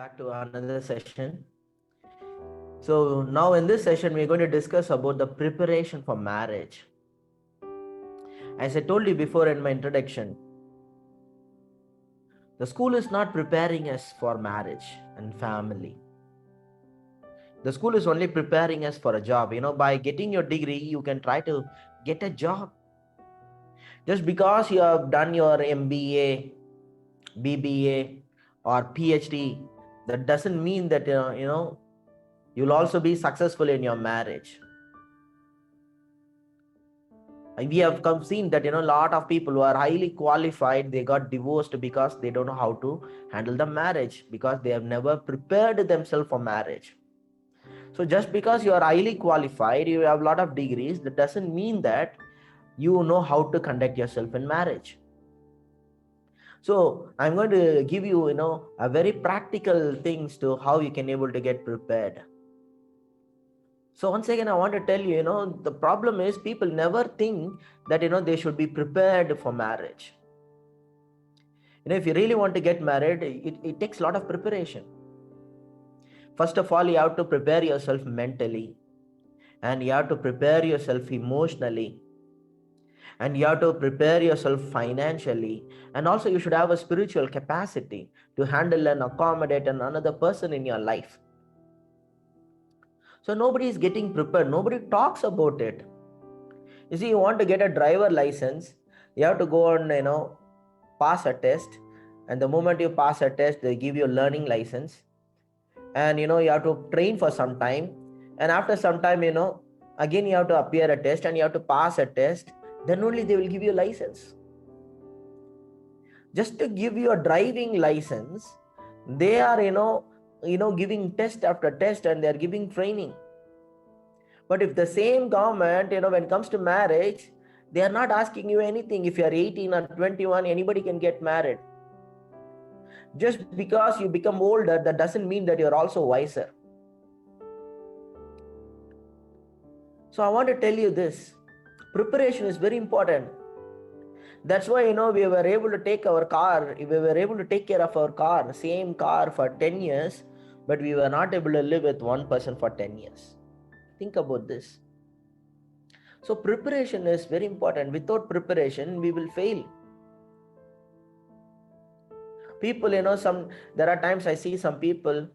back to another session. So now in this session, we're going to discuss about the preparation for marriage. As I told you before in my introduction, the school is not preparing us for marriage and family. The school is only preparing us for a job. By getting your degree, you can try to get a job. Just because you have done your MBA, BBA, or PhD, that doesn't mean that you'll also be successful in your marriage. We have seen that a lot of people who are highly qualified, they got divorced because they don't know how to handle the marriage, because they have never prepared themselves for marriage. So just because you are highly qualified, you have a lot of degrees, that doesn't mean that you know how to conduct yourself in marriage. So I'm going to give you a very practical things to how you can able to get prepared. So once again, I want to tell you, the problem is people never think that, they should be prepared for marriage. If you really want to get married, it takes a lot of preparation. First of all, you have to prepare yourself mentally, and you have to prepare yourself emotionally, and you have to prepare yourself financially, and also you should have a spiritual capacity to handle and accommodate another person in your life. So nobody is getting prepared. Nobody talks about it. You see, you want to get a driver license, you have to go and pass a test, and the moment you pass a test, they give you a learning license, and you have to train for some time, and after some time, again you have to appear a test and you have to pass a test, then only they will give you a license. Just to give you a driving license, they are giving test after test, and they are giving training. But if the same government, when it comes to marriage, they are not asking you anything. If you are 18 or 21, anybody can get married. Just because you become older, that doesn't mean that you're also wiser. So I want to tell you this. Preparation is very important. That's why, we were able to take our car, we were able to take care of our car, same car for 10 years, but we were not able to live with one person for 10 years. Think about this. So preparation is very important. Without preparation, we will fail. People, there are times I see some people,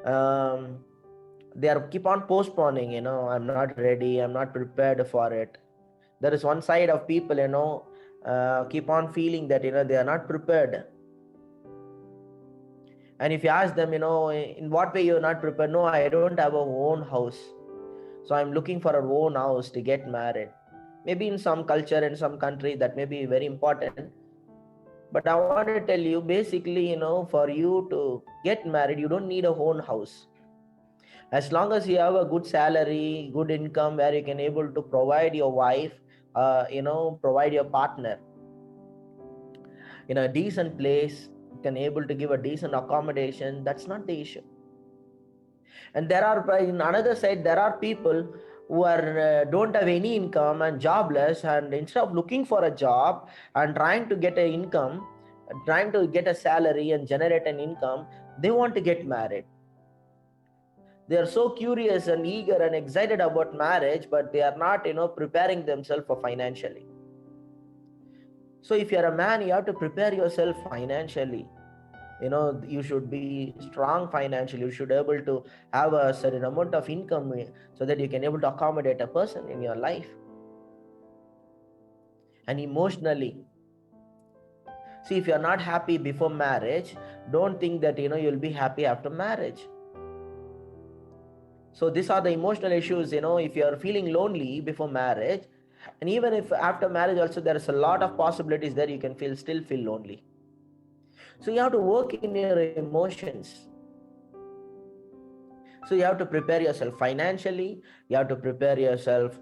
they are keep on postponing, I'm not ready, I'm not prepared for it. There is one side of people, keep on feeling that, they are not prepared. And if you ask them, in what way you're not prepared? No, I don't have a own house, so I'm looking for a own house to get married. Maybe in some culture, in some country, that may be very important. But I want to tell you, basically, for you to get married, you don't need a own house. As long as you have a good salary, good income, where you can able to provide your wife, provide your partner in a decent place, can able to give a decent accommodation, that's not the issue. And there are, in another side, there are people who are don't have any income and jobless, and instead of looking for a job and trying to get an income, trying to get a salary and generate an income, they want to get married. They are so curious and eager and excited about marriage, but they are not preparing themselves for financially. So if you're a man, you have to prepare yourself financially. You should be strong financially. You should be able to have a certain amount of income, so that you can able to accommodate a person in your life. And emotionally, see, if you're not happy before marriage, don't think that you'll be happy after marriage. So these are the emotional issues. If you're feeling lonely before marriage, and even if after marriage also, there is a lot of possibilities there, you can still feel lonely. So you have to work in your emotions. So you have to prepare yourself financially, you have to prepare yourself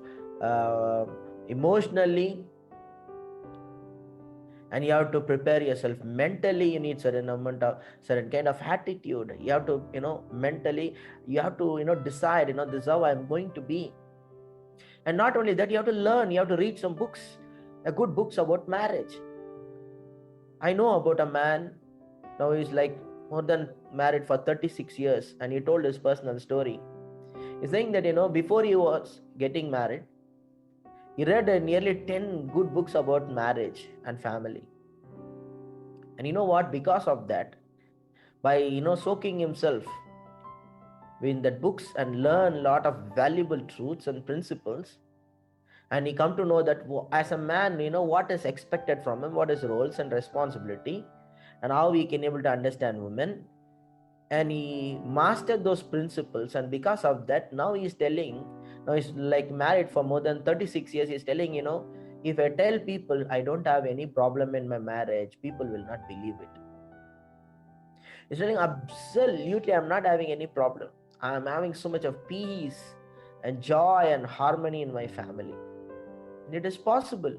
emotionally, and you have to prepare yourself mentally. You need certain kind of attitude. You have to mentally, you have to decide, this is how I'm going to be. And not only that, you have to learn, you have to read some books, good books about marriage. I know about a man, now he's like more than married for 36 years, and he told his personal story. He's saying that, before he was getting married, he read nearly 10 good books about marriage and family. And you know what? Because of that, by, soaking himself in that books and learn a lot of valuable truths and principles, and he come to know that as a man, what is expected from him, what is roles and responsibility, and how he can able to understand women, and he mastered those principles. And because of that, now he's telling, now he's like married for more than 36 years, he's telling, if I tell people I don't have any problem in my marriage, people will not believe it. He's telling, absolutely, I'm not having any problem. I'm having so much of peace and joy and harmony in my family. And it is possible.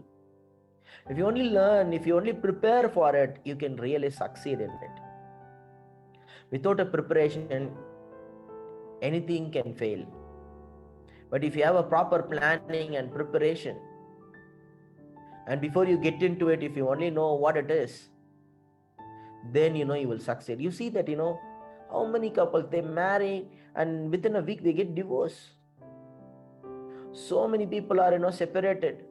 If you only learn, if you only prepare for it, you can really succeed in it. Without a preparation, anything can fail. But if you have a proper planning and preparation, and before you get into it, if you only know what it is, then you will succeed. You see that, how many couples they marry and within a week they get divorced. So many people are separated.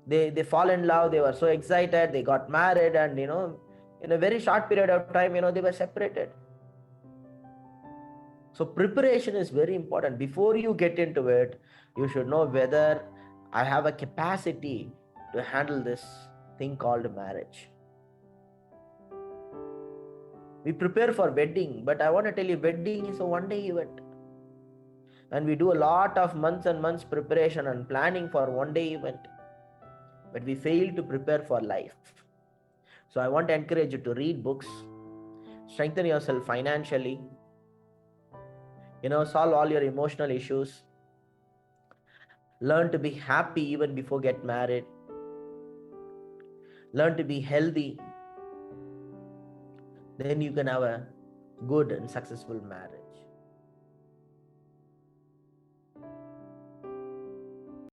They fall in love, they were so excited, they got married, and in a very short period of time, they were separated. So preparation is very important. Before you get into it, you should know whether I have a capacity to handle this thing called marriage. We prepare for wedding, but I want to tell you, wedding is a one-day event. And we do a lot of months and months preparation and planning for one-day event, but we fail to prepare for life. So I want to encourage you to read books, strengthen yourself financially, solve all your emotional issues, learn to be happy even before get married, learn to be healthy. Then you can have a good and successful marriage.